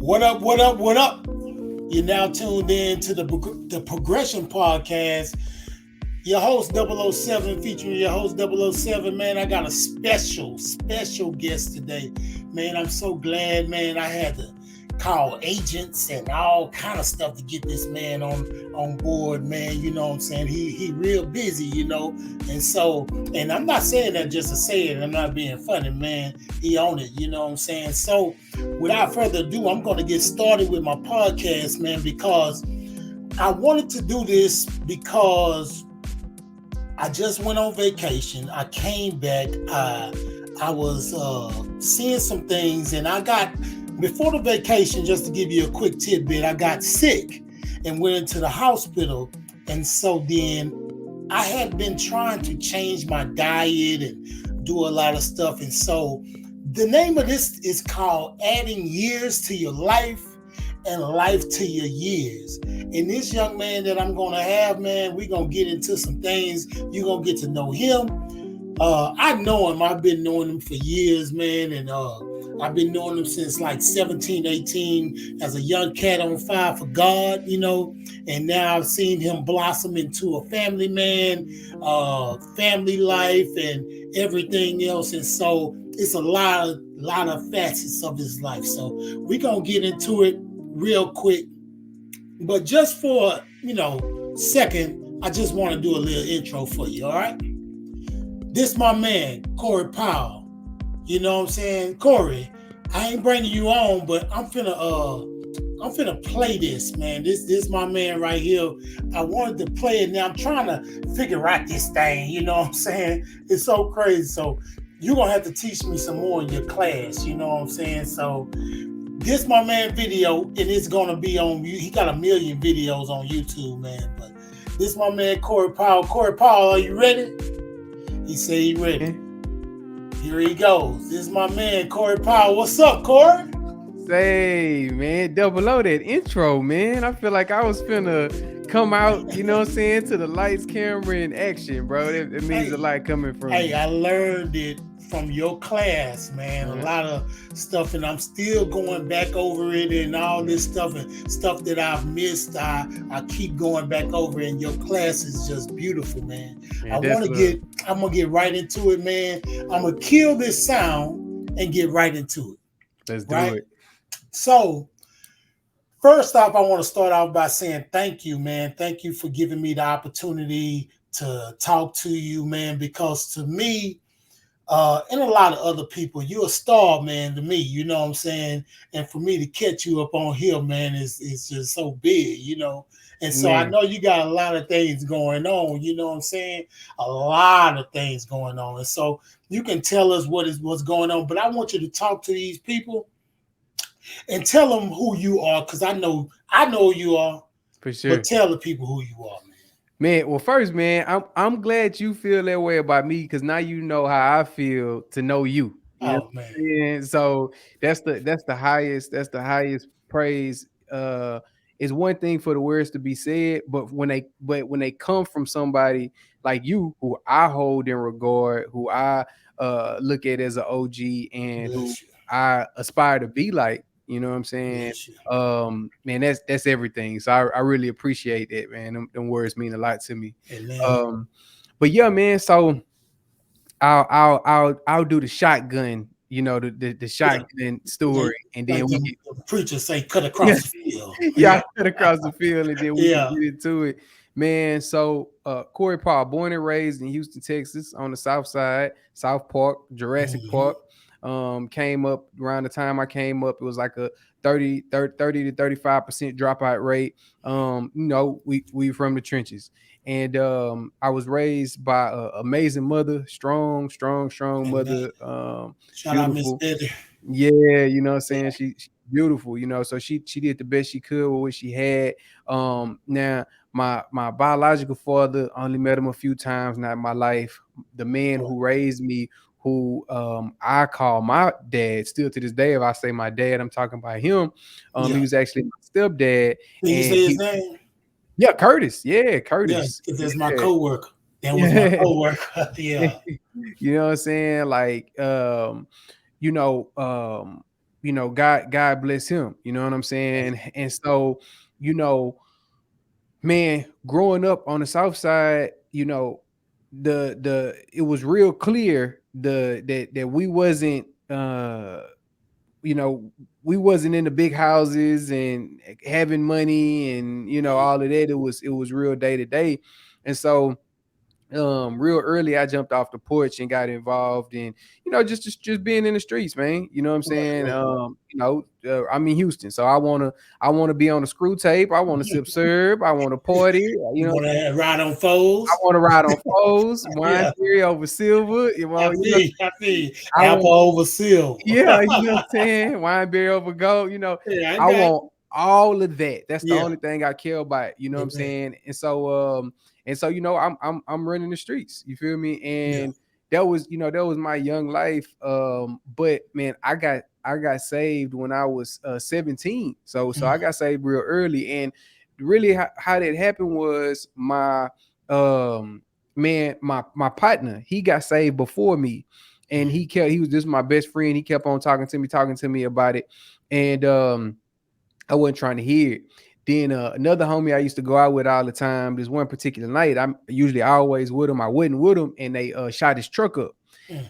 What up, what up, what up? You're now tuned in to the Progression Podcast. Your host 007 featuring your host 007. Man, I got a special guest today. Man, I'm so glad, man. I had to call agents and all kind of stuff to get this man on board, man. You know what I'm saying? He real busy, you know. And I'm not saying that just to say it. I'm not being funny, man. He on it, you know what I'm saying? So without further ado, I'm going to get started with my podcast, man, because I wanted to do this because I just went on vacation. I came back. I was seeing some things, and before the vacation, just to give you a quick tidbit, I got sick and went into the hospital. And so then I had been trying to change my diet and do a lot of stuff. And so the name of this is called Adding Years to Your Life and Life to Your Years. And this young man that I'm going to have, man, we're going to get into some things. You're going to get to know him. I know him. I've been knowing him for years, man. And I've been knowing him since like 17, 18 as a young cat on fire for God, you know. And now I've seen him blossom into a family man, family life and everything else. And so it's a lot of facets of his life. So we're going to get into it real quick. But just for, second, I just want to do a little intro for you, all right? This my man, Corey Powell. You know what I'm saying? Corey, I ain't bringing you on, but I'm finna play this, man. This my man right here. I wanted to play it now. I'm trying to figure out this thing, you know what I'm saying? It's so crazy. So you're gonna have to teach me some more in your class, you know what I'm saying? So this my man video, and it's gonna be on you. He got 1 million videos on YouTube, man. But this my man Corey Powell. Corey Powell, are you ready? He said he ready. Here he goes. This is my man, Corey Powell. What's up, Corey? Say, man, double O that intro, man. I feel like I was finna come out, you know what I'm saying, to the lights, camera, and action, bro. It means a lot coming from you. I learned it from your class, man. A lot of stuff, and I'm still going back over it and all this stuff and stuff that I've missed. I keep going back over it, and your class is just beautiful, man. I'm gonna get right into it, man. I'm gonna kill this sound and get right into it. Let's do it. So first off, I want to start off by saying thank you, man. Thank you for giving me the opportunity to talk to you, man, because to me, and a lot of other people, you're a star, man, to me, you know what I'm saying? And for me to catch you up on here, man, is just so big, you know? And so I know you got a lot of things going on, you know what I'm saying? A lot of things going on. And so you can tell us what's going on, but I want you to talk to these people and tell them who you are, because I know who you are. For sure. But tell the people who you are, man. Man, well, first, man, I'm glad you feel that way about me, because now you know how I feel to know you. Oh man. And so that's the highest praise. It's one thing for the words to be said, but when they come from somebody like you, who I hold in regard, who I look at as an OG, and who I aspire to be like, you know what I'm saying? Man, that's everything. So I really appreciate that, man. Them words mean a lot to me. But yeah, man. So I'll do the shotgun, you know, the shotgun story, and then the preacher say cut across the field. Cut across the field, and then we can get into it, man. So Corey Powell, born and raised in Houston, Texas, on the South Side, South Park, Jurassic Park. Came up around the time I came up, it was like a 30 to 35% dropout rate. We from the trenches, and I was raised by an amazing mother, strong mother. Shout out Miss Betty. Yeah, you know what I'm saying? She's beautiful, you know, so she did the best she could with what she had. Now my biological father, only met him a few times, not in my life. The man who raised me, who I call my dad, still to this day, if I say my dad, I'm talking about him. He was actually my stepdad. Can you say his name? Yeah, Curtis. Yeah, Curtis. Yeah, that's my coworker. That was my coworker. Yeah. You know what I'm saying? Like, God bless him. You know what I'm saying? And so, you know, man, growing up on the South Side, the it was real clear that we wasn't you know, we wasn't in the big houses and having money and all of that. It was real day to day. And so real early I jumped off the porch and got involved in just being in the streets, man. You know what I'm saying? I'm in Houston, so I want to be on the screw tape. I want to sip syrup. I want to party. You want to ride on foes? I want to ride on foes. Wine theory over silver. I feel apple over silver. Yeah, you know what I'm saying? Wineberry over gold. I want all of that. That's the only thing I care about. You know what I'm saying? And so I'm running the streets. You feel me? And that was my young life. But man, I got saved when I was 17. So I got saved real early. And really how that happened was my partner, he got saved before me. And he was just my best friend. He kept on talking to me about it. And I wasn't trying to hear it. Then another homie I used to go out with all the time, this one particular night, I'm usually always with him. I wasn't with him, and they shot his truck up.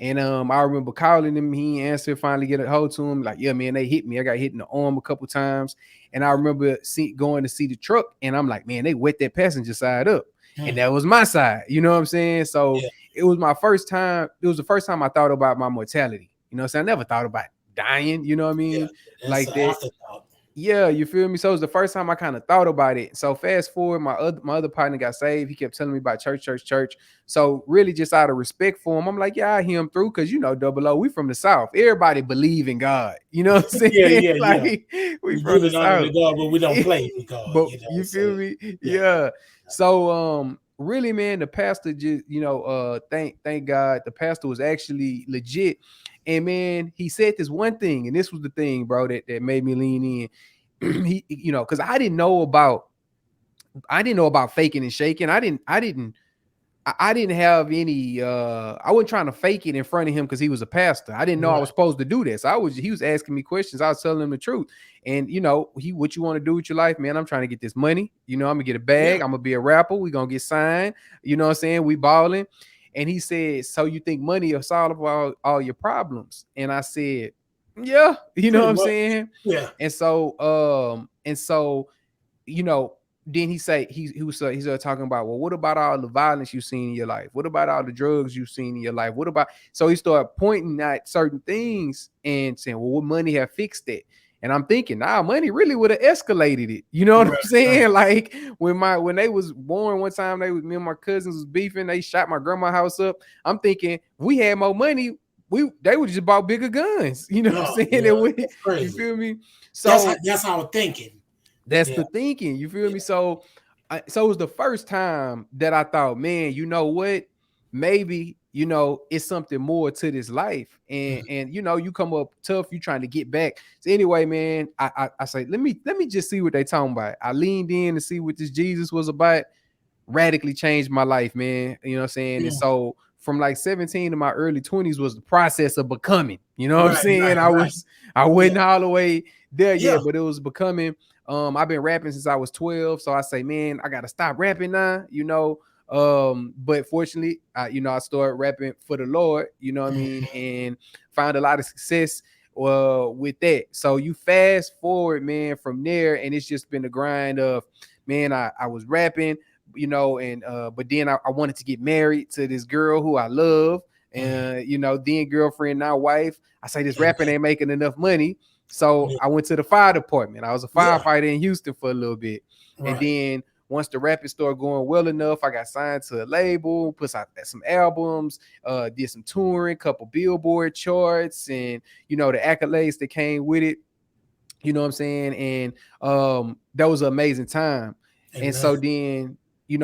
And I remember calling him. He answered, finally get a hold to him. Like, yeah, man, they hit me. I got hit in the arm a couple times. And I remember going to see the truck, and I'm like, man, they wet that passenger side up. And that was my side. You know what I'm saying? So it was my first time. It was the first time I thought about my mortality. You know what I'm saying? I never thought about dying. You know what I mean? Like that. Yeah, you feel me? So it was the first time I kind of thought about it. So fast forward, my other partner got saved. He kept telling me about church. So really just out of respect for him, I'm like, yeah, I hear him through because, Double O, we from the South. Everybody believe in God. You know what I'm saying? We from the South. God, but we don't play with God. But you feel me? Yeah. So really, man, the pastor just, thank God, the pastor was actually legit. And man, he said this one thing, and this was the thing, bro, that made me lean in. He, because I didn't know about faking and shaking. I didn't have any. I wasn't trying to fake it in front of him because he was a pastor. I didn't know I was supposed to do this. He was asking me questions. I was telling him the truth. And what you want to do with your life, man? I'm trying to get this money. I'm gonna get a bag. I'm gonna be a rapper. We gonna get signed. You know what I'm saying? We balling. And he said, so you think money will solve all your problems? And I said, yeah, you know what I'm saying? Yeah. And so, then he started talking about, well, what about all the violence you've seen in your life? What about all the drugs you've seen in your life? So he started pointing at certain things and saying, well, what money have fixed that? And I'm thinking, money really would have escalated it. You know what I'm saying? Like when they was born one time, me and my cousins was beefing. They shot my grandma's house up. I'm thinking we had more money. They would just bought bigger guns. You know what I'm saying? You feel me? So that's our thinking. That's the thinking. You feel me? So it was the first time that I thought, man, you know what? Maybe it's something more to this life, and you come up tough, you trying to get back. So anyway, man, I say let me just see what they talking about. I leaned in to see what this Jesus was about. Radically changed my life, man. You know what I'm saying? And so from like 17 to my early 20s was the process of becoming. You know what I'm saying? I wasn't all the way there yet, but it was becoming. I've been rapping since I was 12, so I say, man, I gotta stop rapping now. But fortunately, I started rapping for the Lord, you know what I mean, and found a lot of success with that. So you fast forward, man, from there, and it's just been a grind of, man, I was rapping, and but then I wanted to get married to this girl who I love, and then girlfriend, now wife. I say this rapping ain't making enough money. So I went to the fire department. I was a firefighter in Houston for a little bit. And then once the rapping started going well enough, I got signed to a label, put out some albums, did some touring, couple Billboard charts, and the accolades that came with it. You know what I'm saying? And that was an amazing time. Amen. And so then,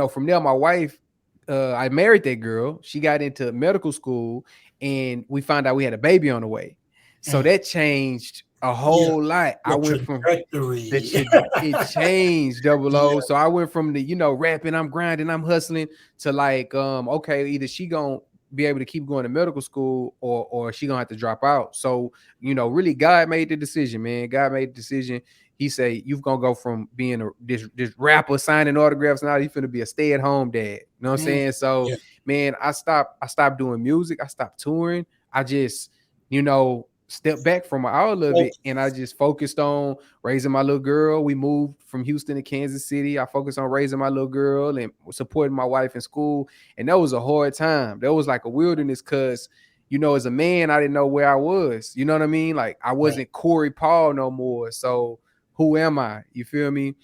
from there, my wife, I married that girl. She got into medical school, and we found out we had a baby on the way. So that changed a whole lot. I went from it changed, Double O. So I went from the rapping, I'm grinding, I'm hustling, to like okay, either she gonna be able to keep going to medical school, or she gonna have to drop out. So, really God made the decision, man. God made the decision. He say, you're gonna go from being this rapper signing autographs, now you finna be a stay-at-home dad. You know what I'm Mm, saying? So, yeah. man, I stopped doing music, I stopped touring. I just, stepped back from all of So, it, and I just focused on raising my little girl. We moved from Houston to Kansas City. I focused on raising my little girl and supporting my wife in school. And that was a hard time. That was like a wilderness, because, as a man, I didn't know where I was. You know what I mean? Like, I right. wasn't Corey Paul no more. So who am I? You feel me?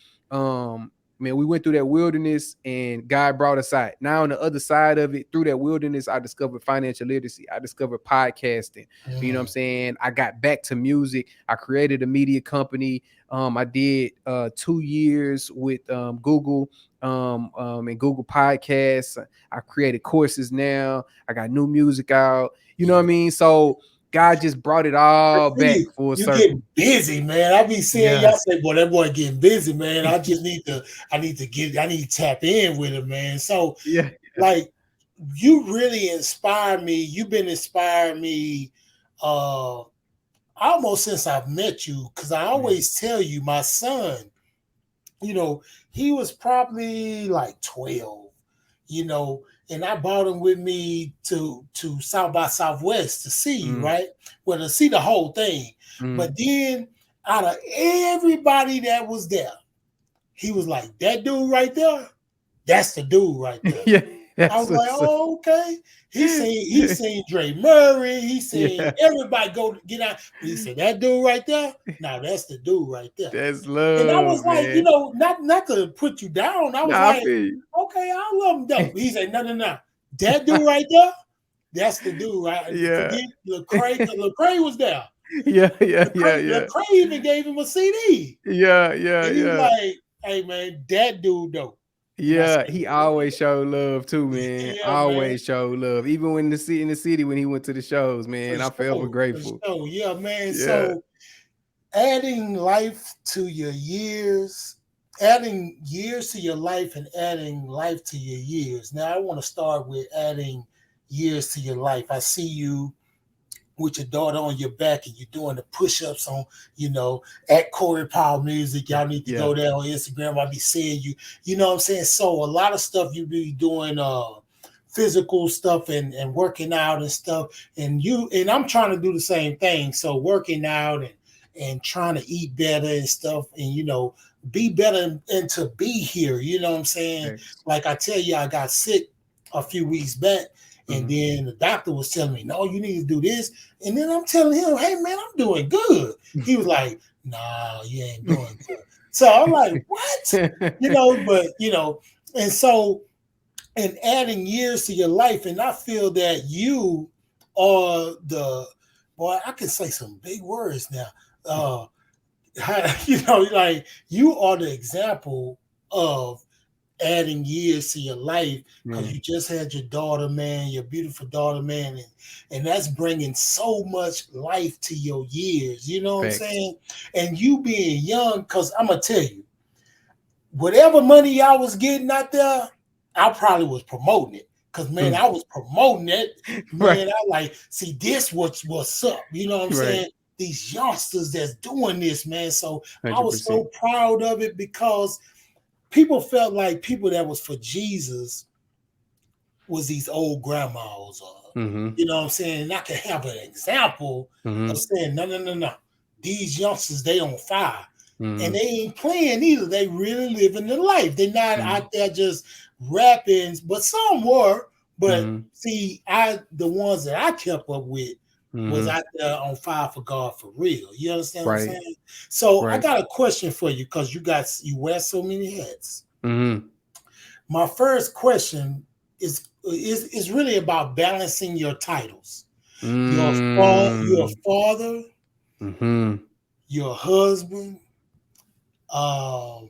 Man, we went through that wilderness and God brought us out. Now on the other side of it, through that wilderness, I discovered financial literacy. I discovered podcasting. You know what I'm Mm, saying? I got back to music. I created a media company. I did 2 years with Google and Google Podcasts. I created courses now. I got new music out. You know what I yeah. mean? So God just brought it I all see back you. full You circle. getting busy, man. I be seeing Yeah. y'all say, boy, that boy getting busy, man. I need to tap in with him, man. So, Yeah. like, you really inspire me. You've been inspiring me almost since I've met you, because I Man. always tell you, my son, you know, he was probably like 12, and I brought him with me to South by Southwest to see you, Mm, right? Well, to see the whole thing. mm. But then out of everybody that was there, he was like, that dude right there, that's the dude right there. Yeah. I That's was like, what's up. oh, okay. He seen Dre Murray. He seen Yeah. everybody go get out. But he said, that dude right there, now that's the dude right there. That's And I was love, like, man. not to put you down. I was Nah, I like, feel you. okay, I love him though. He said, no, no, no. That dude right there, that's the dude, right? Yeah. Forget Lecrae, because Lecrae was there. Yeah, yeah, yeah, yeah. Lecrae even gave him a CD. Yeah, yeah, And he was yeah. like, hey man, that dude though. And I Yeah, said, he always showed love too, man. yeah, man. Always showed love. Even when in the city when he went to the shows, For man. I'm forever sure. For grateful. sure. Yeah, man. Yeah. So adding life to your years, adding years to your life and adding life to your years. Now I want to start with adding years to your life. I see you with your daughter on your back and you're doing the push-ups on, at Corey Powell Music. Y'all need to Yeah. go there on Instagram. I'll be seeing you. You know what I'm saying? So a lot of stuff you be doing physical stuff and working out and stuff. And I'm trying to do the same thing. So working out and trying to eat better and stuff and be better and to be here. You know what I'm saying? Thanks. Like I tell you, I got sick a few weeks back. And Mhm. then the doctor was telling me, no, you need to do this. And then I'm telling him, hey, man, I'm doing good. He was like, nah, you ain't doing good. So I'm like, what? And so, and adding years to your life. And I feel that you are boy, I can say some big words now. Like you are the example of adding years to your life because Man, you just had your daughter, man, your beautiful daughter, man, and that's bringing so much life to your years. You know what I'm facts. saying? And you being young, because I'm gonna tell you, whatever money I was getting out there, I probably was promoting it. Cause man, Mm. I was promoting it. Right, Man, I like see this what's up. You know what I'm right. saying? These youngsters that's doing this, man. So I was 100%. so proud of it because people felt like people that was for Jesus was these old grandmas, Mm-hmm. you know what I'm saying? And I could have an example of Mm-hmm. saying, no, no, no, no. These youngsters, they on fire. And Mm-hmm. they ain't playing either. They really living the life. They're not Mm-hmm. out there just rapping, but some were. But Mm-hmm. see, the ones that I kept up with was Mm-hmm. out there on fire for God for real. You understand what I'm Right, saying? So I right. got a question for you because you wear so many hats. Mm-hmm. My first question is really about balancing your titles. Your Mm. father, Mm-hmm. your husband, um,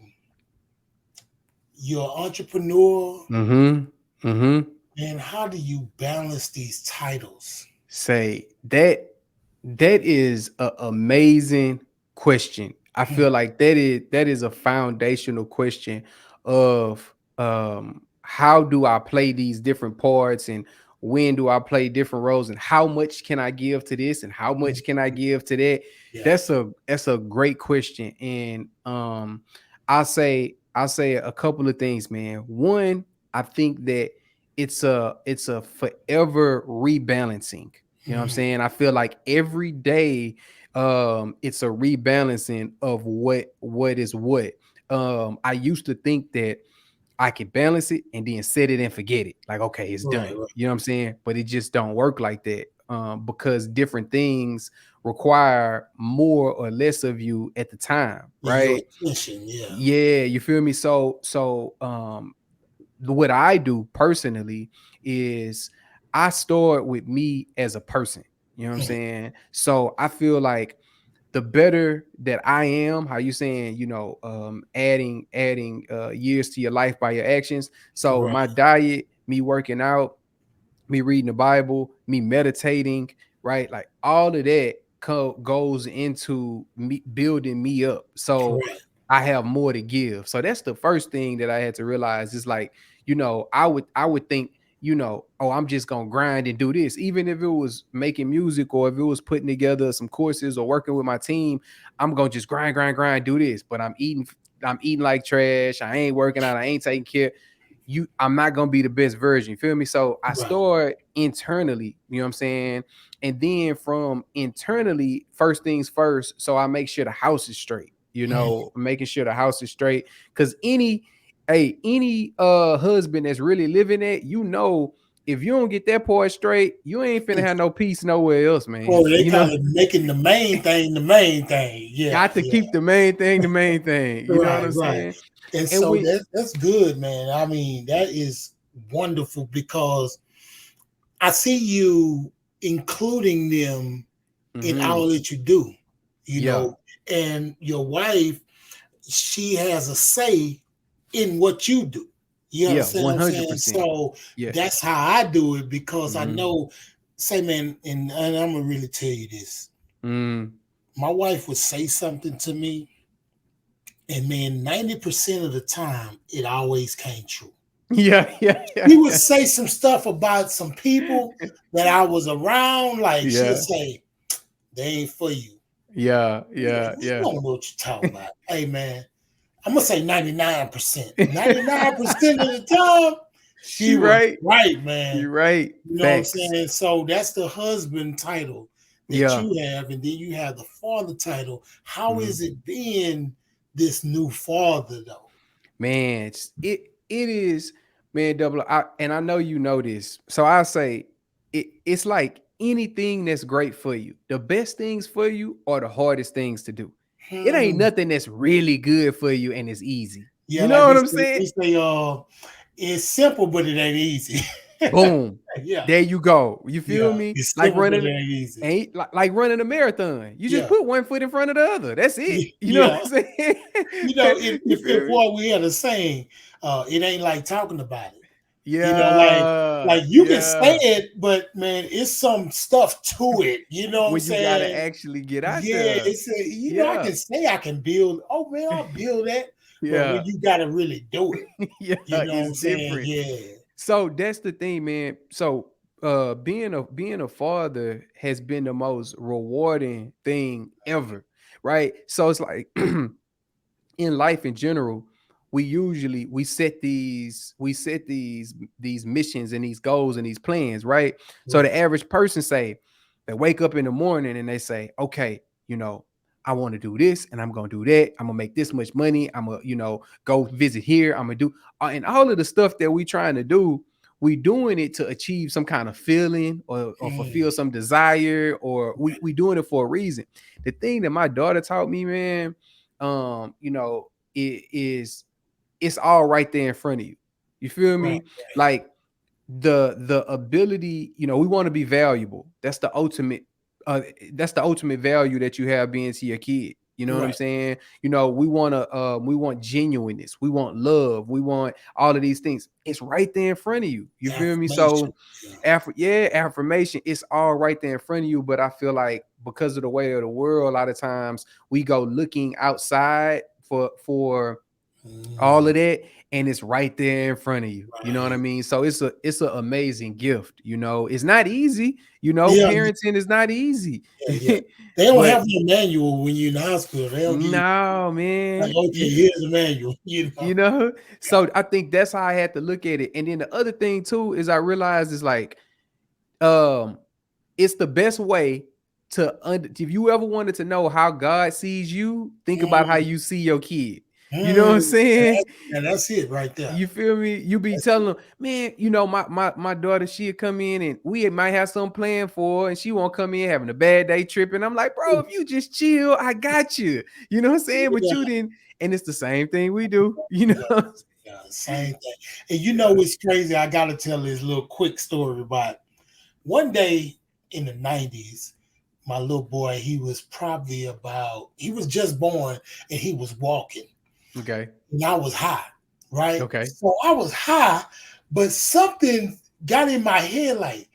your entrepreneur, Mm-hmm. Mm-hmm. and how do you balance these titles? Say that is a amazing question. I Hmm. feel like that is a foundational question of how do I play these different parts and when do I play different roles and how much can I give to this and how much can I give to that? Yeah. That's a great question. And I'll say a couple of things, man. One, I think that it's a forever rebalancing. You know what I'm Mhm. saying? I feel like every day it's a rebalancing of what is what. I used to think that I can balance it and then set it and forget it. Like, okay, it's Right, done. right. You know what I'm saying? But it just don't work like that. Because different things require more or less of you at the time, Yeah, your right? attention. Yeah. Yeah, you feel me? What I do personally is I start with me as a person. You know what I'm Mhm. saying? So I feel like the better that I am, how you saying, adding years to your life by your actions. So Right. my diet, me working out, me reading the Bible, me meditating, right? Like all of that goes into me building me up. So Right. I have more to give. So that's the first thing that I had to realize is like, I would think, oh, I'm just gonna grind and do this. Even if it was making music or if it was putting together some courses or working with my team, I'm gonna just grind, do this. But I'm eating like trash. I ain't working out, I ain't taking care. I'm not gonna be the best version. You feel me? So I Right. start internally, you know what I'm saying? And then from internally, first things first. So I make sure the house is straight, Mhm. making sure the house is straight. Cause any husband that's really living it, if you don't get that part straight, you ain't finna have no peace nowhere else, man. Or they call it making the main thing the main thing. Yeah, Got to yeah. keep the main thing the main thing. You know what Right, I'm right. saying? And And so we that's good, man. I mean, that is wonderful because I see you including them in mhm. all that you do, you Yeah. know, and your wife, she has a say in what you do. You Yeah, understand what I'm saying? 100%. So Yes. that's how I do it because I Mhm. know, say, man, and I'm gonna really tell you this. Mm. My wife would say something to me, and man, 90% of the time, it always came true. Yeah, yeah, She would yeah. say some stuff about some people that I was around, like she'll Yeah. say, they ain't for you. Yeah, You yeah, yeah. don't know what you're talking about. Hey man, I'm gonna say 99%. 99% of the time, she She was right. right, man. You right. You know what I'm Facts. saying? So that's the husband title that Yeah. you have, and then you have the father title. How Mhm. is it being this new father though? Man, it is, man, and I know you know this. So I say it's like anything that's great for you. The best things for you are the hardest things to do. It ain't Hmm. nothing that's really good for you and it's easy. Yeah, You like know what I'm saying? they say, it's simple, but it ain't easy. Boom. Yeah, There you go. You feel yeah, me? it's Like simple, but it running ain't easy. ain't like running a marathon. You just Yeah, put one foot in front of the other. That's it. You know what yeah. I'm saying? You know, You if feel me? what we had a saying, it ain't like talking about it. You know, Yeah. like you can say Yeah. it, but man, it's some stuff to it. You know what I'm When you gotta saying? actually get out Yeah, there. it's a, I Yeah. can say I can build. Oh man, I'll build that, but when Yeah. you got to really do it, Yeah. you know what It's I'm saying? different. Yeah. So that's the thing, man. So being a father has been the most rewarding thing ever. Right. So it's like in life in general, we set these missions and these goals and these plans, right? So the Right. average person say they wake up in the morning and they say, okay, you know, I want to do this and I'm gonna do that. I'm gonna make this much money. I'm gonna, go visit here. I'm gonna do and all of the stuff that we trying to do. We doing it to achieve some kind of feeling or fulfill Mm. some desire, or we doing it for a reason. The thing that my daughter taught me, man, it is it's all right there in front of you. You feel Right. me? Like the ability, we want to be valuable. That's the ultimate value that you have being to your kid. You know what I'm Right. saying? We want genuineness, we want love, we want all of these things. It's right there in front of you. You feel me? Affirmation. So Yeah. affirmation, it's all right there in front of you. But I feel like because of the way of the world, a lot of times we go looking outside for all Mm, of that, and it's right there in front of you. You know what I right. mean? So it's an amazing gift. You know, it's not easy. You know, Yeah, parenting is not easy, yeah, yeah. They don't but have no manual when you're in the hospital. They don't give you no, like, man. okay, here's the manual. You You know. know, so I think that's how I had to look at it. And then the other thing too is I realized is like, um, it's the best way to if you ever wanted to know how God sees you, think about how Mm, you see your kid. You know what I'm mm. saying? And that's it right there. You feel me? You be That's telling it. them, man, you know, my daughter, she'll come in and we might have some plan for her, and she won't come in having a bad day tripping. I'm like, bro, if you just chill, I got you. You know what I'm saying? But Yeah, you didn't, and it's the same thing we do, you yeah, know. yeah, same thing. And you know what's crazy? I gotta tell this little quick story about one day in the 90s, my little boy, he was probably about, he was just born and he was walking. Okay. And I was high, right? Okay. So I was high, but something got in my head like,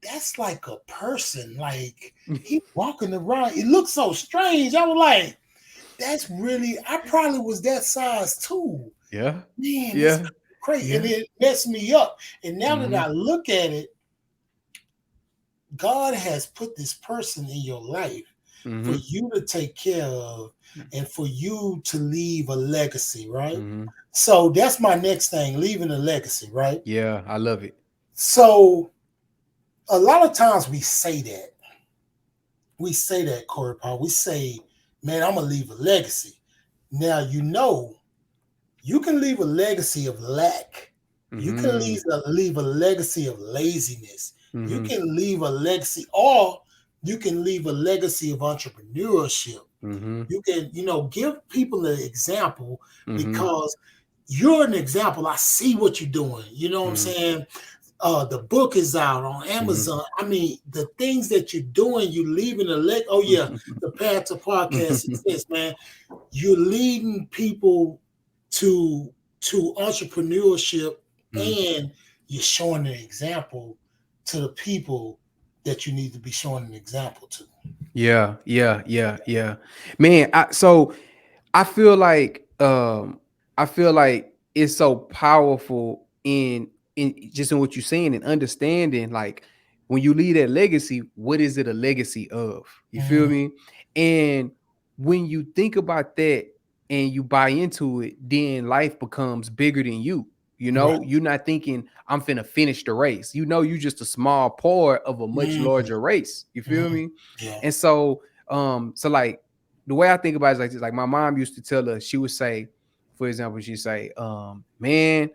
that's like a person. Like he walking around. It looked so strange. I was like, that's really, I probably was that size too. Yeah. Man, it's Yeah. crazy. And Yeah. it messed me up. And now that Mm-hmm. I look at it, God has put this person in your life for Mm-hmm. you to take care of and for you to leave a legacy, right? Mm-hmm. So that's my next thing, leaving a legacy, right? Yeah. I love it. So a lot of times we say that. We say that, Corey Paul. We say, man, I'm going to leave a legacy. Now, you know, you can leave a legacy of lack. You can Mm-hmm. leave a legacy of laziness. You Mm-hmm. can leave a legacy, or you can leave a legacy of entrepreneurship. Mm-hmm. You can, give people an example Mm-hmm. because you're an example. I see what you're doing. You know what I'm Mm-hmm. saying? The book is out on Mm-hmm. Amazon. I mean, the things that you're doing, you leaving a leg. Oh yeah, the Path to Podcast Success, man. You're leading people to entrepreneurship, and you're showing an example to the people that you need to be showing an example to. Yeah, yeah, yeah, yeah. Man, so I feel like I feel like it's so powerful in just in what you're saying and understanding like when you leave that legacy, what is it a legacy of? You feel Mm, me? And when you think about that and you buy into it, then life becomes bigger than you. You right. know, you're not thinking I'm finna finish the race. You know, you're just a small part of a much Mm, larger race. You feel mm, me? yeah. And so like the way I think about it is like this. Like my mom used to tell us, she would say, for example, she'd say, man,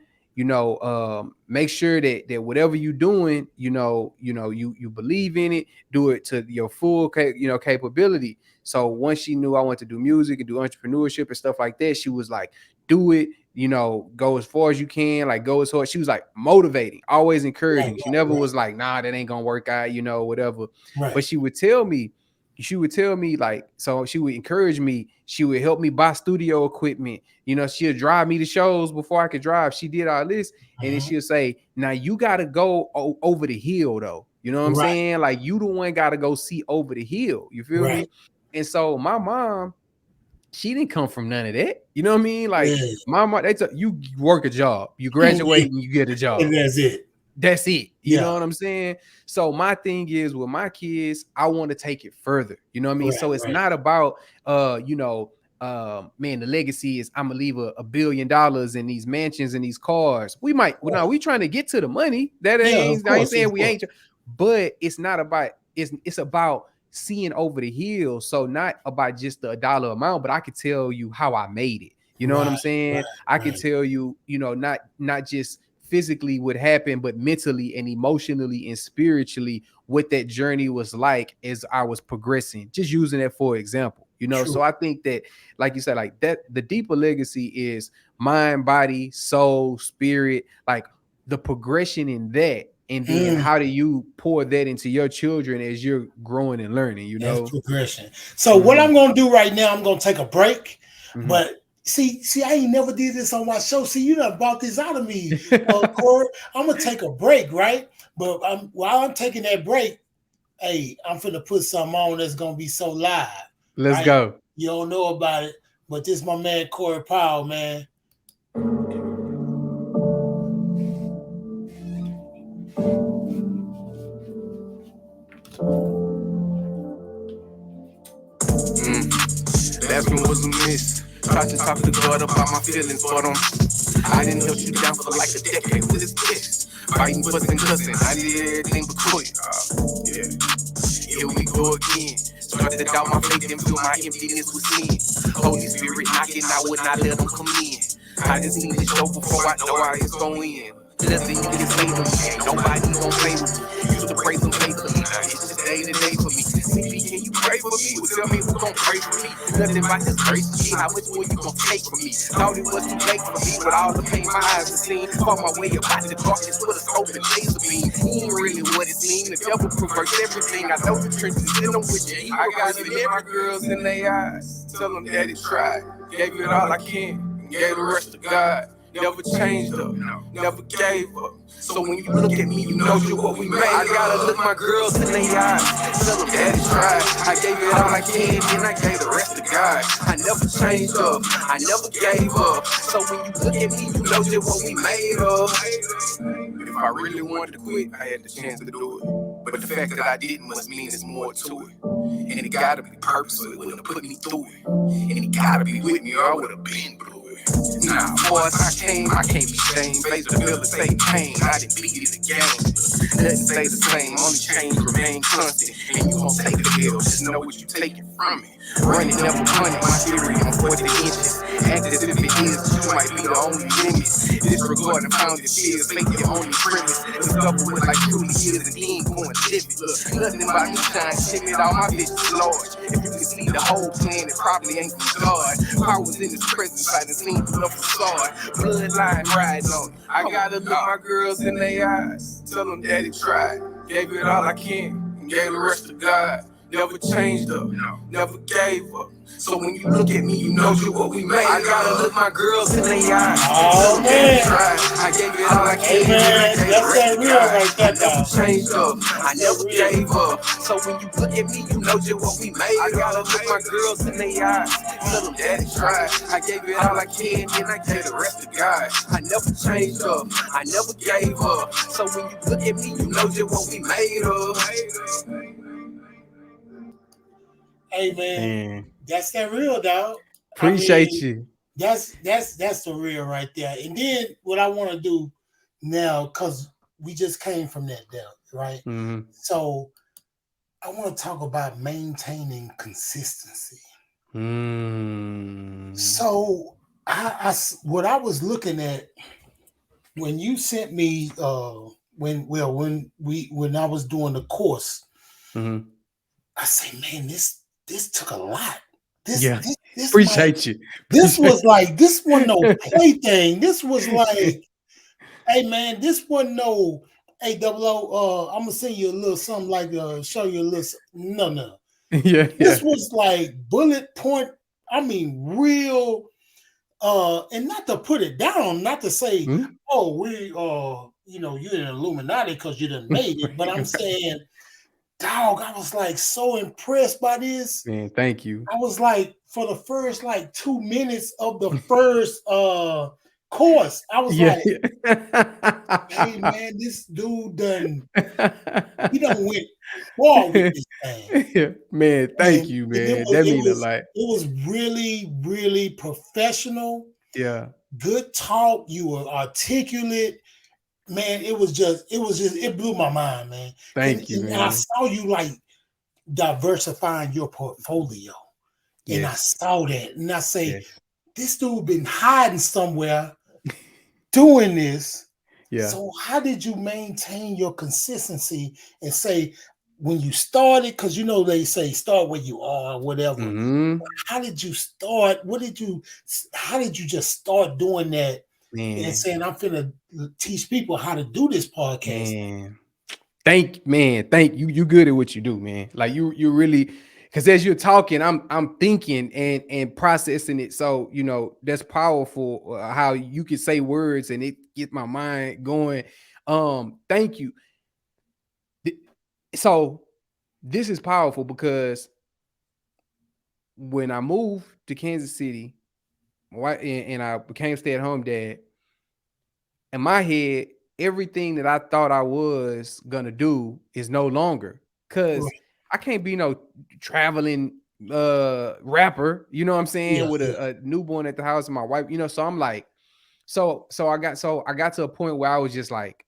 make sure that whatever you're doing, you believe in it, do it to your full capability. So once she knew I wanted to do music and do entrepreneurship and stuff like that, she was like, do it, go as far as you can, like go as hard. She was like motivating, always Right, encouraging. She right, never right, was like, nah, that ain't gonna work out, whatever. right. But she would tell me like, so she would encourage me, she would help me buy studio equipment, she'll drive me to shows before I could drive. She did all this, and then Mhm. she'll say, now you gotta go over the hill though. You know what I'm Right, saying? Like you the one gotta go see over the hill. You feel right. me? And so my mom, she didn't come from none of that. You know what I mean? Like Yeah. my mom, you work a job, you graduate and you get a And job. that's it. That's it. You Yeah. know what I'm saying? So my thing is with my kids, I want to take it further. You know what I mean? Right, So it's right. not about man, the legacy is I'm gonna leave $1 billion in these mansions and these cars. We trying to get to the money. Yeah, of I ain't course, saying of we course. ain't, but it's not about it's about seeing over the hill. So not about just the dollar amount, but I could tell you how I made it. You know what I'm Right, right, saying? I could right. tell you, not just physically what happened, but mentally and emotionally and spiritually what that journey was like as I was progressing. Just using that for example, True. So I think that, like you said, like that, the deeper legacy is mind, body, soul, spirit, like the progression in that. And then Mm, how do you pour that into your children as you're growing and learning, that's progression. So what Mm-hmm. I'm gonna do right now, I'm gonna take a break. Mm-hmm. But see, I ain't never did this on my show. See, you done bought this out of me, Corey. I'm gonna take a break, right? But while I'm taking that break, hey, I'm finna put something on that's gonna be so live, Let's right? go. You don't know about it, but this my man Corey Powell, man. Last one was a miss. Tried to talk to God about my feelings, but I didn't help you down for like a decade. What is this? Fighting, fussing, cussing. I did everything but quit. Yeah. Here we go again. Started to doubt my faith and fill my emptiness with sin. Holy Spirit knocking, I would not let them come in. I just need this show before I know how it's going. Nothing you can say to me, ain't nobody gon' play with me. Used to praise them faithfully, now it's just day to day for me. CB, can you pray for me? Well, tell me who gon' pray for me. Nothing but this grace to me, how much more you gon' take from me? Thought it was too late for me, but all the pain my eyes have seen. Fought my way up out the darkness with a scope and laser beam. He ain't really what it seemed, the devil perverts everything. I know the trenches in them with you. I got to let my girls in their eyes, tell them daddy tried. Gave it all I can, gave the rest to God. Never changed up, never gave up. So when you look at me, you know you're what we made. I gotta look my girls in their eyes, tell them daddy tried. I gave it all I can, then I gave the rest to God. I never changed up, I never gave up. So when you look at me, you know you're what we made of. If I really wanted to quit, I had the chance to do it. But the fact that I didn't must mean there's more to it. And it gotta be purposeful, it wouldn't have put me through it. And it gotta be with me or I would have been through it. Nah, far as I can't be shamed. Face the bill to say pain, I didn't beat it again. Nothing stay the same, only change remain constant. And you gon' take the bill, just know what you taking from me. Running never punting, my theory on 40 inches. Act as if it is, you might be the only limit. Disregarding founded fears, make your only premise. Discover what like truly is and he ain't going to live it. Look, nothing about me shine, timid, all my bitches large. If you can see the whole plan, it probably ain't from God. Powers in his presence, I done seen through the facade. Bloodline riding on it. I gotta look my girls in their eyes, tell them daddy tried. Gave it all I can, and gave the rest to God. Never changed up, never gave up. So when you look at me, you know you're what we made. I gotta look my girls in their eyes. Oh man, I gave it all I hey can. man, that's that real right there, I never dog. changed up, I never gave up. So when you look at me, you know you're what we made. I gotta look my girls in their eyes. Tell them daddy tried. I gave it all I can, then I gave the rest to God. I never changed up, I never gave up. So when you look at me, you know you're what we made of. Hey man, Man, that's that real, dog. appreciate you. That's the real right there. And then what I want to do now, because we just came from that depth, right? Mm-hmm. So I want to talk about maintaining consistency. So what I was looking at when you sent me when I was doing the course, Mm-hmm. I say, man, this took a lot. Yeah. This Appreciate you. this was like this wasn't no plaything. This was like, hey man, this wasn't no hey double O, I'm gonna send you a little something like show you a little no. Yeah. This was like bullet point, I mean real and not to put it down, not to say, oh, we you're an Illuminati because you done made it, but I'm saying, dog, I was like so impressed by this. Man, thank you. I was like, for the first like 2 minutes of the first course, I was like, hey man, this dude he done went far with this thing. Yeah. Man, thank you, man. That means a lot. It was really, really professional. Yeah. Good talk. You were articulate. Man, it blew my mind, man. Thank you, man. I saw you like diversifying your portfolio. And I saw that. And I say, this dude been hiding somewhere doing this. Yeah. So how did you maintain your consistency and say when you started, because they say start where you are or whatever. Mm-hmm. How did you start? How did you just start doing that? Man. And saying, I'm finna teach people how to do this podcast. Man. Thank you. You good at what you do, man. Like you really, because as you're talking, I'm thinking and processing it. So that's powerful. How you can say words and it get my mind going. Thank you. So this is powerful because when I moved to Kansas City, and I became stay-at-home dad. In my head, everything that I thought I was gonna do is no longer, because Right. I can't be no traveling rapper, you know what I'm saying, Yeah, with yeah, a newborn at the house and my wife, so I'm like, so I got to a point where I was just like,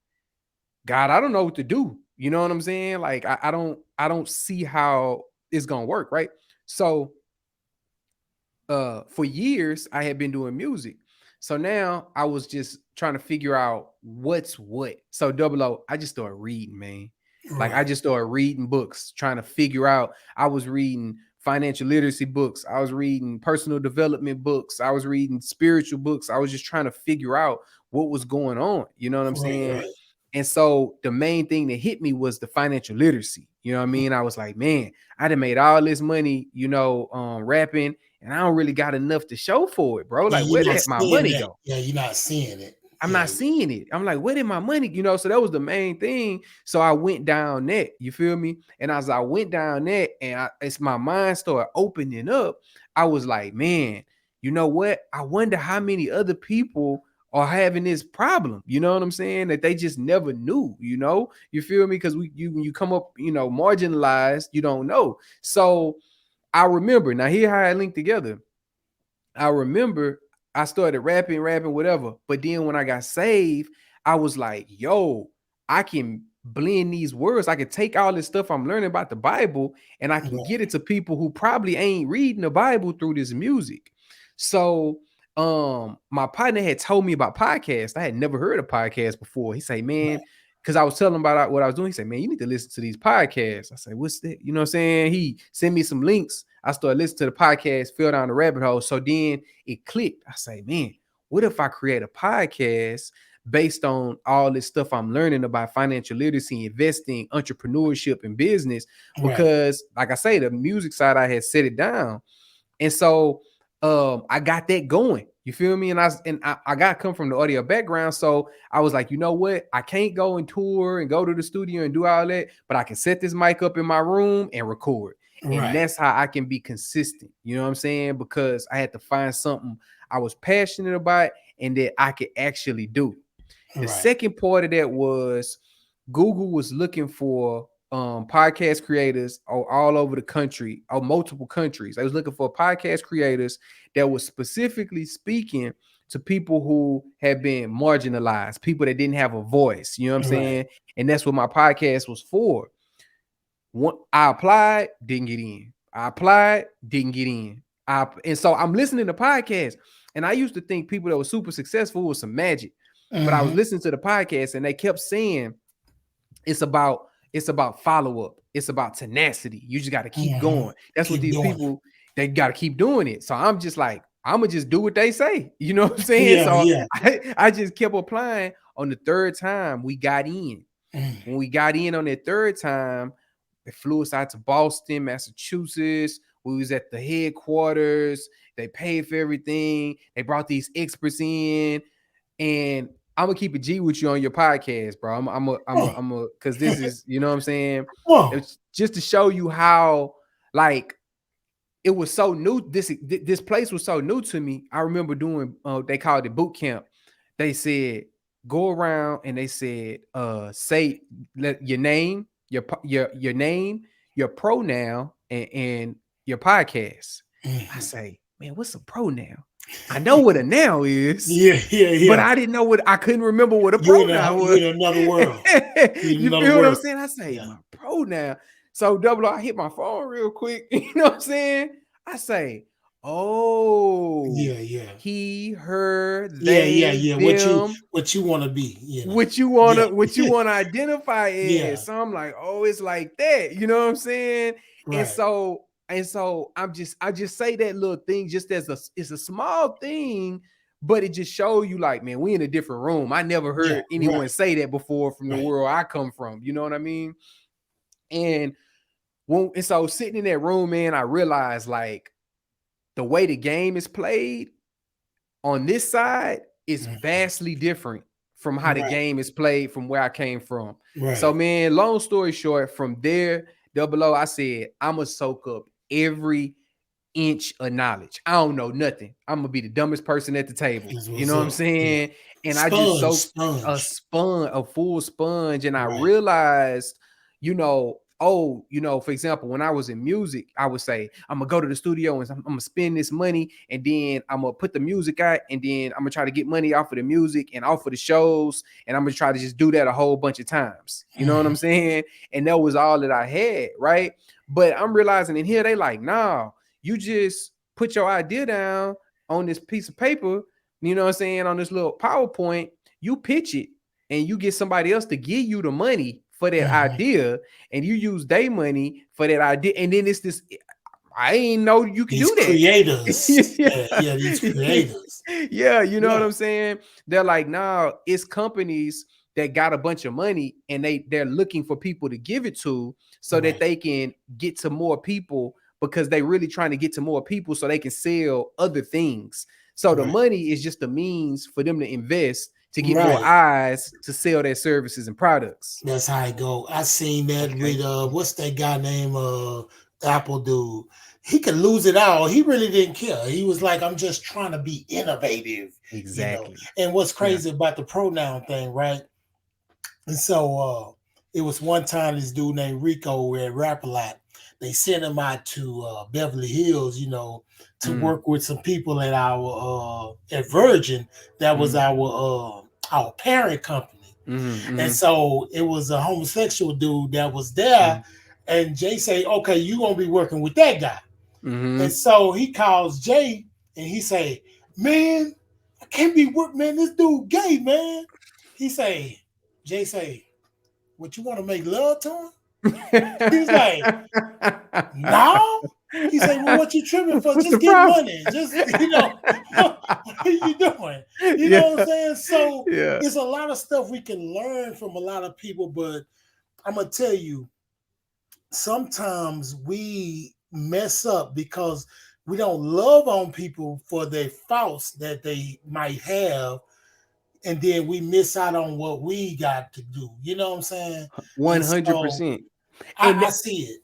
God, I don't know what to do. You know what I'm saying? Like I don't see how it's gonna work, right? So for years I had been doing music. So now I was just trying to figure out what's what. So double O, I just started reading, man. Like I right, just started reading books, trying to figure out. I was reading financial literacy books. I was reading personal development books. I was reading spiritual books. I was just trying to figure out what was going on. You know what I'm right, saying? right. And so the main thing that hit me was the financial literacy. You know what I mean? I was like, man, I done made all this money, rapping, and I don't really got enough to show for it, bro. Yeah, Like, you're where not did my seeing money that. go? Yeah, you're not seeing it. I'm Yeah, not seeing it. I'm like, where did my money? So that was the main thing. So I went down that, you feel me? And as I went down that, and as my mind started opening up, I was like, man, you know what? I wonder how many other people are having this problem. You know what I'm saying? That they just never knew. You feel me? Because when you come up, marginalized, you don't know. So I remember now. Here how I linked together. I remember I started rapping, whatever. But then when I got saved, I was like, yo, I can blend these words. I can take all this stuff I'm learning about the Bible and I can right, get it to people who probably ain't reading the Bible through this music. So my partner had told me about podcasts. I had never heard of podcasts before. He said, man, because I was telling him about what I was doing. He said, man, you need to listen to these podcasts. I said, what's that? You know what I'm saying? He sent me some links. I started listening to the podcast, fell down the rabbit hole. So then it clicked. I say, man, what if I create a podcast based on all this stuff I'm learning about financial literacy, investing, entrepreneurship, and business? right, Because, like I say, the music side, I had set it down. And so I got that going. You feel me? And I got come from the audio background. So I was like, you know what? I can't go and tour and go to the studio and do all that, but I can set this mic up in my room and record. And right, that's how I can be consistent. You know what I'm saying? Because I had to find something I was passionate about and that I could actually do. The right, second part of that was Google was looking for podcast creators all over the country, or multiple countries. I was looking for podcast creators that was specifically speaking to people who had been marginalized, people that didn't have a voice. You know what I'm right, saying? And that's what my podcast was for. I applied, didn't get in. I applied, didn't get in. And so I'm listening to podcasts, and I used to think people that were super successful was some magic. But I was mm-hmm. listening to the podcast, and they kept saying it's about follow up. It's about tenacity. You just got to keep Mm-hmm. going. That's what Keep these doing it. people, they got to keep doing it. So I'm just like, I'm gonna just do what they say. You know what I'm saying? Yeah, So yeah. I just kept applying. On the third time, we got in. Mm. When we got in on that third time, they flew us out to Boston, Massachusetts. We was at the headquarters. They paid for everything. They brought these experts in, and I'm gonna keep a G with you on your podcast, bro. Because this is, you know what I'm saying? Whoa. It's just to show you how, like, it was so new. This place was so new to me. I remember doing, they called it boot camp. They said, go around and they said, say your name, your name, your pronoun, and your podcast. I Mm-hmm. say, man, what's a pronoun? I know what a noun is, Yeah, yeah, but yeah. I didn't know I couldn't remember what a pronoun You was. in another world. You in You another feel what I'm world. saying? I say, Yeah. my pronoun. So double O, I hit my phone real quick. You know what I'm saying? I say, oh, Yeah, yeah. he, her, Yeah, yeah, they, yeah. them, What you want to be, you know. what you Yeah. wanna identify Yeah. as. So I'm like, oh, it's like that. You know what I'm saying? And Right. so I just say that little thing just as it's a small thing, but it just show you like, man, we in a different room. I never Yeah. heard anyone Right. say that before from the Right. world I come from. You know what I mean? And so sitting in that room, man, I realized like the way the game is played on this side is Mhm. vastly different from how the Right. game is played from where I came from. So, Right. man, long story short, from there, double O, I said, I'm gonna soak up inch of knowledge. I don't know nothing. I'm gonna be the dumbest person at the table. You know what I'm saying? And I just soaked a full sponge, and I realized, for example, when I was in music, I would say, I'm gonna go to the studio and I'm gonna spend this money, and then I'm gonna put the music out, and then I'm gonna try to get money off of the music and off of the shows, and I'm gonna try to just do that a whole bunch of times. You know what I'm saying? And that was all that I had, right? But I'm realizing in here, they like, nah, you just put your idea down on this piece of paper, you know what I'm saying, on this little PowerPoint, you pitch it, and you get somebody else to give you the money for that idea, and you use their money for that idea, and then it's this. I ain't know you can do that. Creators, these creators. Yeah, you know what I'm saying? They're like, nah, it's companies that got a bunch of money, and they're looking for people to give it to, so that they can get to more people, because they really trying to get to more people so they can sell other things. So the money is just a means for them to invest, to get more eyes to sell their services and products. That's how it go. I seen that with what's that guy named Apple dude. He could lose it all. He really didn't care. He was like, I'm just trying to be innovative. Exactly. You know? And what's crazy about the pronoun thing, right? And so it was one time this dude named Rico at Rap-A-Lot. They sent him out to Beverly Hills, to work with some people at our at Virgin. That was our parent company. And so it was a homosexual dude that was there. And Jay say, okay, you're going to be working with that guy. And so he calls Jay and he say, man, I can't be working, man. This dude gay, man. Jay say, what, you want to make love to him? He's like, no. He said, well, what you tripping for? Just get money. Just, what are you doing? You know what I'm saying? So there's a lot of stuff we can learn from a lot of people, but I'm going to tell you, sometimes we mess up because we don't love on people for their faults that they might have, and then we miss out on what we got to do. You know what I'm saying? 100%. I see it.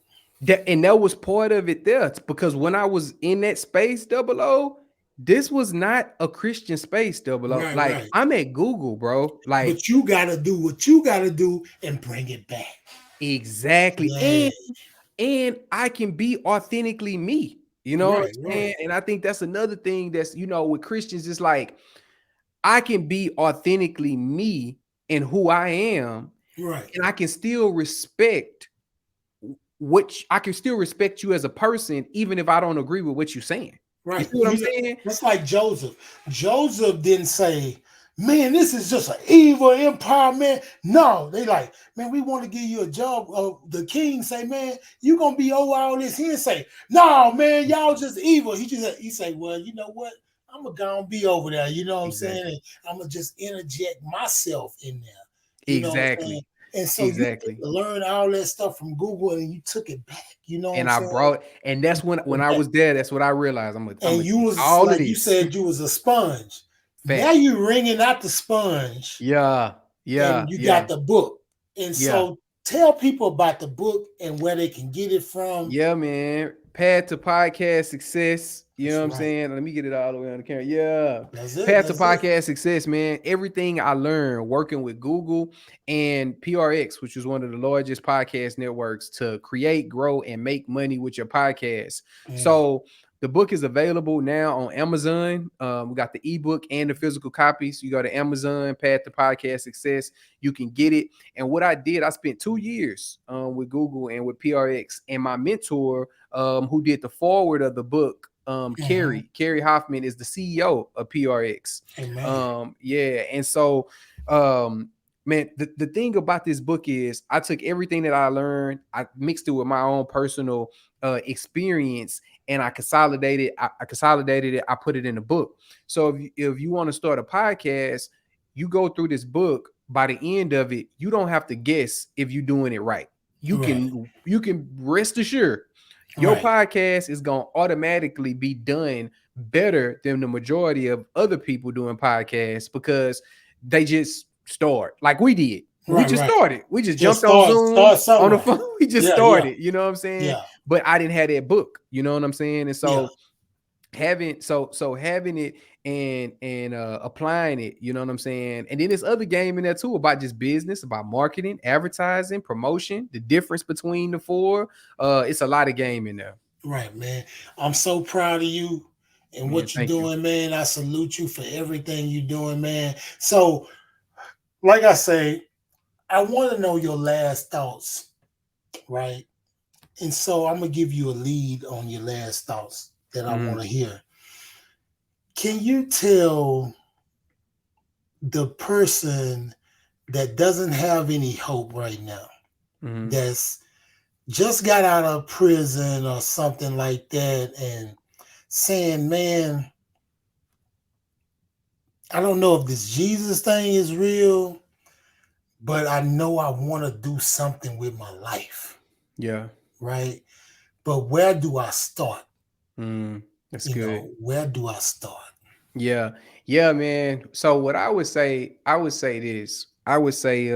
And that was part of it there, because when I was in that space, 00, this was not a Christian space, 00. I'm at Google, bro. But you gotta do what you gotta do and bring it back. Exactly. Yeah. And I can be authentically me. You know what I'm saying? And I think that's another thing that's, with Christians, it's like, I can be authentically me and who I am. Right. And I can still respect you as a person, even if I don't agree with what you're saying. Right. You see what I'm saying? That's like Joseph. Joseph didn't say, man, this is just an evil empire, man. No, they like, man, we want to give you a job. The king say, man, you gonna be over all this. He didn't say, no, man, y'all just evil. He say, well, you know what? I'm gonna be over there. You know what I'm saying? And I'm gonna just interject myself in there. Exactly. And so you learn all that stuff from Google, and you took it back. You know, and and that's when I was there. That's what I realized. You was all like you said, you was a sponge. Fact. Now you wringing out the sponge. Yeah. And you got the book, and so tell people about the book and where they can get it from. Yeah, man. Path to Podcast Success. You know what I'm saying? Let me get it all the way on the camera. Yeah. Path to Podcast Success, man. Everything I learned working with Google and PRX, which is one of the largest podcast networks, to create, grow, and make money with your podcast. So the book is available now on Amazon. We got the ebook and the physical copies. You go to Amazon, Path to Podcast Success. You can get it. And what I did, I spent 2 years with Google and with PRX. And my mentor, who did the forward of the book, Kerry Hoffman, is the CEO of PRX. And so man, the thing about this book is I took everything that I learned, I mixed it with my own personal experience, and I consolidated it. I put it in a book. So if you want to start a podcast, you go through this book. By the end of it, you don't have to guess if you're doing it right. You can rest assured your podcast is going to automatically be done better than the majority of other people doing podcasts, because they just start like we did. We just started. We just jumped on Zoom on the phone. We just started. You know what I'm saying? Yeah. But I didn't have that book. You know what I'm saying? And so having it and applying it, you know what I'm saying? And then there's other game in there too about just business, about marketing, advertising, promotion, the difference between the four. It's a lot of game in there. Right, man. I'm so proud of you and Man, what you're thank you. doing, man. I salute you for everything you're doing, man. So, like I say, I want to know your last thoughts, right? And so I'm gonna give you a lead on your last thoughts that I Mm-hmm. want to hear. Can you tell the person that doesn't have any hope right now, Mm-hmm. that's just got out of prison or something like that, and saying, man, I don't know if this Jesus thing is real, but I know I want to do something with my life, Yeah. right? But where do I start? That's good. Where do I start? Yeah. Yeah, man. So what I would say this. I would say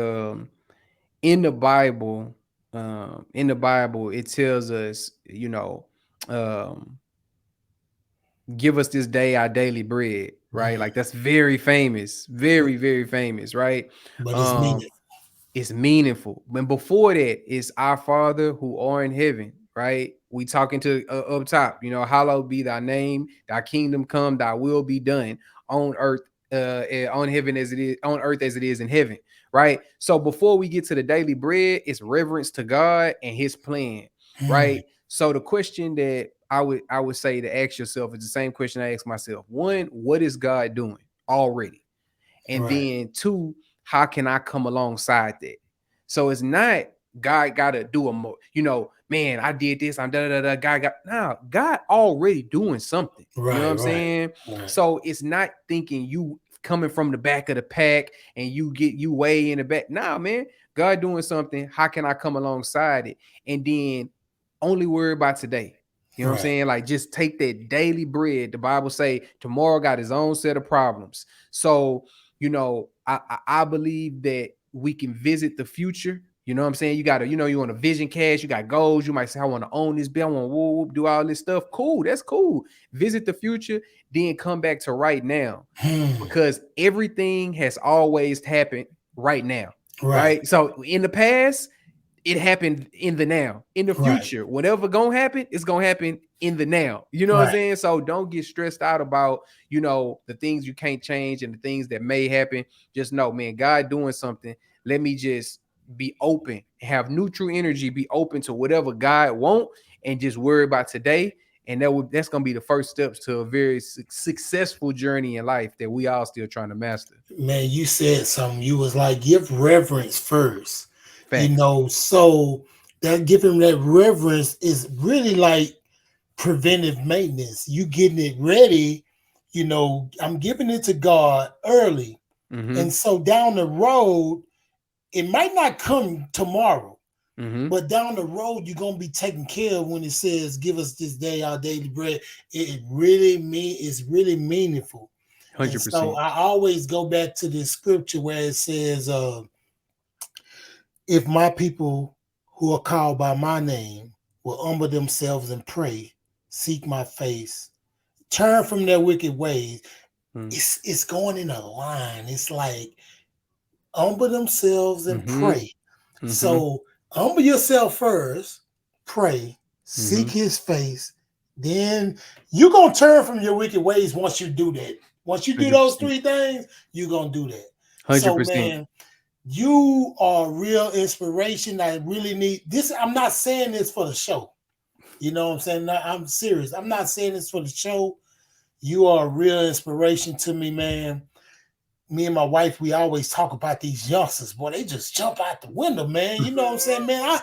in the Bible, it tells us, um, give us this day our daily bread, right? Mm, Like that's very famous, very, very famous, right? but it's Um, meaning. it's meaningful. But before that, it's our Father who are in heaven, right? We talking to up top, hallowed be thy name, thy kingdom come, thy will be done on earth, on heaven as it is on earth as it is in heaven, right? So before we get to the daily bread, it's reverence to God and his plan, Mm, right? So the question that I would say to ask yourself is the same question I ask myself. One, what is God doing already? And right, then two, how can I come alongside that? So it's not God gotta do a more, man, I did this, I'm da da da. God got now, God already doing something. You know what right, I'm right, saying? right, So it's not thinking you coming from the back of the pack and you way in the back. Nah, man, God doing something. How can I come alongside it? And then only worry about today. You know what I'm right. saying? Like just take that daily bread. The Bible say tomorrow got his own set of problems. So I believe that we can visit the future. You know what I'm saying? You got to, you want a vision cast, you got goals. You might say, I want to own this bill, I want to whoop, whoop, do all this stuff. Cool, that's cool. Visit the future, then come back to right now. Hmm, Because everything has always happened right now. right, Right. So in the past, it happened in the now. In the right, future, whatever gonna happen, it's gonna happen in the now. You know what I'm right. saying? So don't get stressed out about, the things you can't change and the things that may happen. Just know, man, God doing something. Let me just be open, have neutral energy, be open to whatever God want, and just worry about today. And that's gonna be the first steps to a very successful journey in life that we all still trying to master. Man, you said something. You was like, give reverence first. Facts. So that giving that reverence is really like preventive maintenance. You getting it ready, I'm giving it to God early. Mm-hmm. And so down the road, it might not come tomorrow, Mm-hmm. but down the road, you're gonna be taken care of when it says, give us this day our daily bread. It really it's really meaningful. And so 100%. I always go back to this scripture where it says, if my people who are called by my name will humble themselves and pray, seek my face, turn from their wicked ways, it's going in a line. It's like humble themselves and Mm-hmm. pray. Mm-hmm. So humble yourself first, pray, seek Mm-hmm. his face. Then you're gonna turn from your wicked ways once you do that. Once you do those 100%. three things, you're gonna do that. So 100%. man, you are real inspiration. I really need this. I'm not saying this for the show. You know what I'm saying? I'm serious. I'm not saying this for the show. You are a real inspiration to me, man. Me and my wife, we always talk about these youngsters. Boy, they just jump out the window, man. You know what I'm saying, man?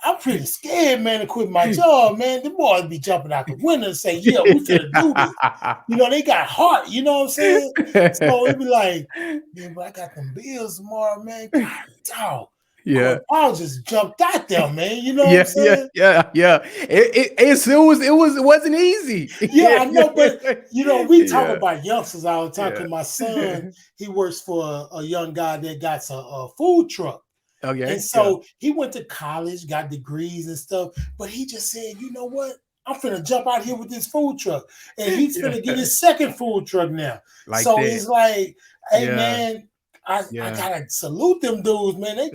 I'm pretty scared, man, to quit my job, man. The boys be jumping out the window and say, yeah, we finna do this. They got heart, you know what I'm saying? So it be like, man, but I got them bills tomorrow, man. God, dog. Yeah. Boy, Paul just jumped out there, man. You know what I'm Yeah, yeah, saying? yeah, yeah. It wasn't easy. Yeah, Yeah, I know, but we talk yeah, about youngsters all the time. yeah. Cause my son, he works for a young guy that got a food truck. And Okay, yeah. so he went to college, got degrees and stuff, but he just said, you know what? I'm finna jump out here with this food truck. And he's Yeah. finna get his second food truck now. Like so that. it's like, hey Yeah. man, I gotta salute them dudes, man. They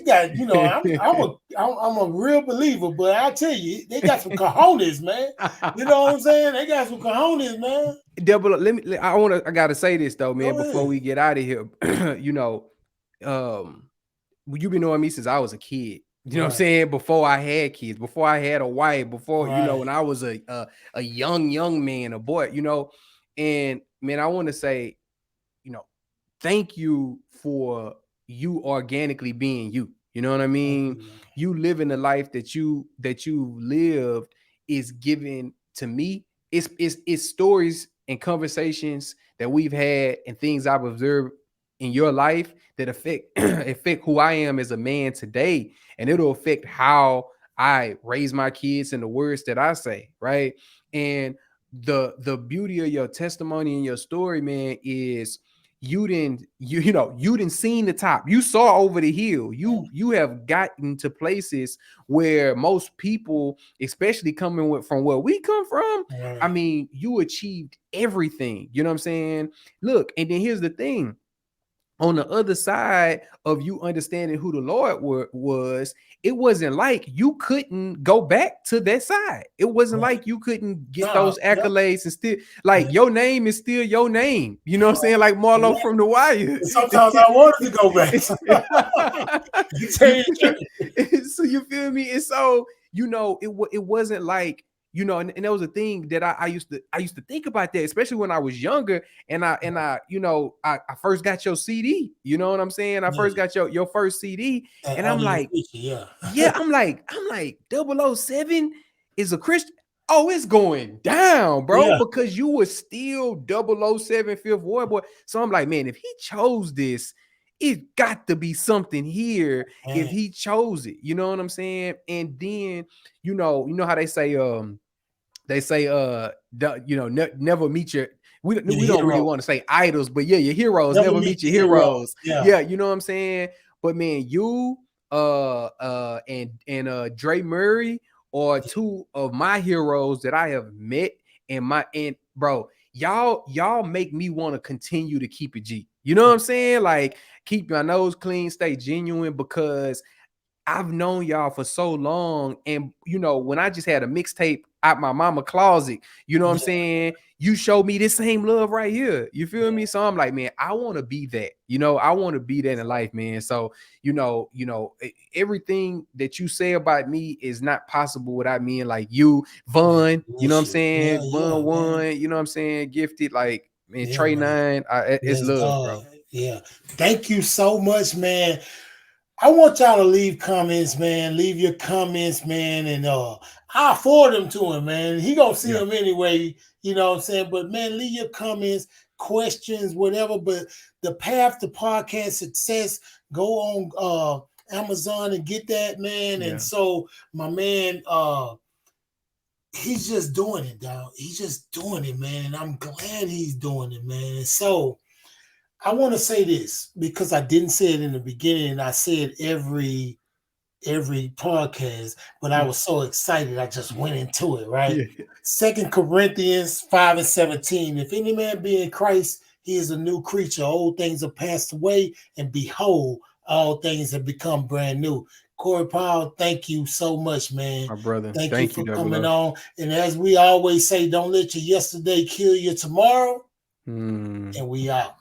got, you know, I'm a real believer, but I tell you, they got some cojones, man. You know what I'm saying? They got some cojones, man. Double, I gotta say this though, man, before we get out of here. You know, you've been knowing me since I was a kid. You know what I'm saying? Before I had kids, before I had a wife, before you know, when I was a young man, a boy, you know. And man, I want to say, you know, thank you for you organically being you. You know what I mean? You living the life that you lived is given to me. It's stories and conversations that we've had and things I've observed in your life that affect who I am as a man today, and it'll affect how I raise my kids and the words that I say, right? And the beauty of your testimony and your story, man, is you didn't seen the top. You saw over the hill. You have gotten to places where most people, especially coming from where we come from, I mean, you achieved everything. You know what I'm saying? Look, and then here's the thing. On the other side of you understanding who the Lord was, it wasn't like you couldn't go back to that side. It wasn't like you couldn't get those accolades and still, like, your name is still your name. You know what I'm saying? Like Marlo from The Wire. Sometimes I wanted to go back. So you feel me? And so, you know, it wasn't like, you know, and that was a thing that I used to think about that, especially when I was younger, and I you know, I first got your CD, you know what I'm saying? I first got your first CD, and I'm like, I'm like 007 is a Christian. Oh, it's going down, bro, because you were still 007 Fifth Ward boy. So I'm like, man, if he chose this, it got to be something here. If he chose it, you know what I'm saying? And then, you know how they say, never meet your, we don't really want to say idols, but yeah, your heroes, never meet your heroes. Yeah, you know what I'm saying? But man, you and Dre Murray are two of my heroes that I have met, and bro, y'all make me want to continue to keep it G. You know what I'm saying? Like, keep my nose clean, stay genuine, because I've known y'all for so long. And, you know, when I just had a mixtape out my mama closet, you know what I'm saying? You showed me this same love right here. You feel me? So I'm like, man, I want to be that. You know, I want to be that in life, man. So, you know, everything that you say about me is not possible without me and like you, Vaughn, you know what I'm saying? Vaughn 1, you know what I'm saying? Gifted, like, man, Trey 9, it's love, bro. Yeah. Thank you so much, man. I want y'all to leave comments, man. Leave your comments, man, and I'll forward them to him, man. He gonna see them anyway, you know what I'm saying? But man, leave your comments, questions, whatever. But the path to podcast success, go on Amazon and get that, man. And so my man, he's just doing it, dog. He's just doing it, man. And I'm glad he's doing it, man. And so I want to say this because I didn't say it in the beginning, and I say it every podcast, but I was so excited I just went into it, right? 2 Corinthians 5:17. If any man be in Christ, he is a new creature. Old things are passed away, and behold, all things have become brand new. Corey Powell, thank you so much, man. My brother. Thank you for coming on. And as we always say, don't let your yesterday kill your tomorrow. And we out.